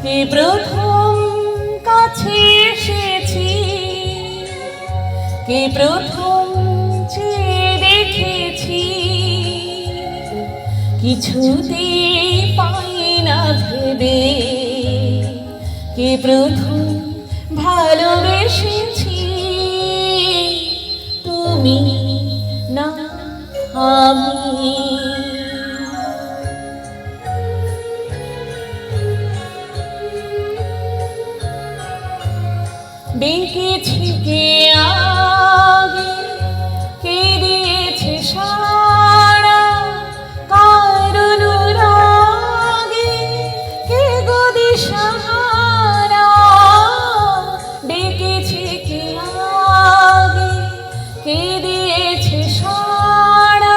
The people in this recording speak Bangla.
কে প্রথম কাছে এসেছি, কে প্রথম চেয়ে দেখেছি, কিছুতেই পাই না ভেবে, কে প্রথম ভালোবেসেছি, তুমি না আমি। বেঁকেছি কে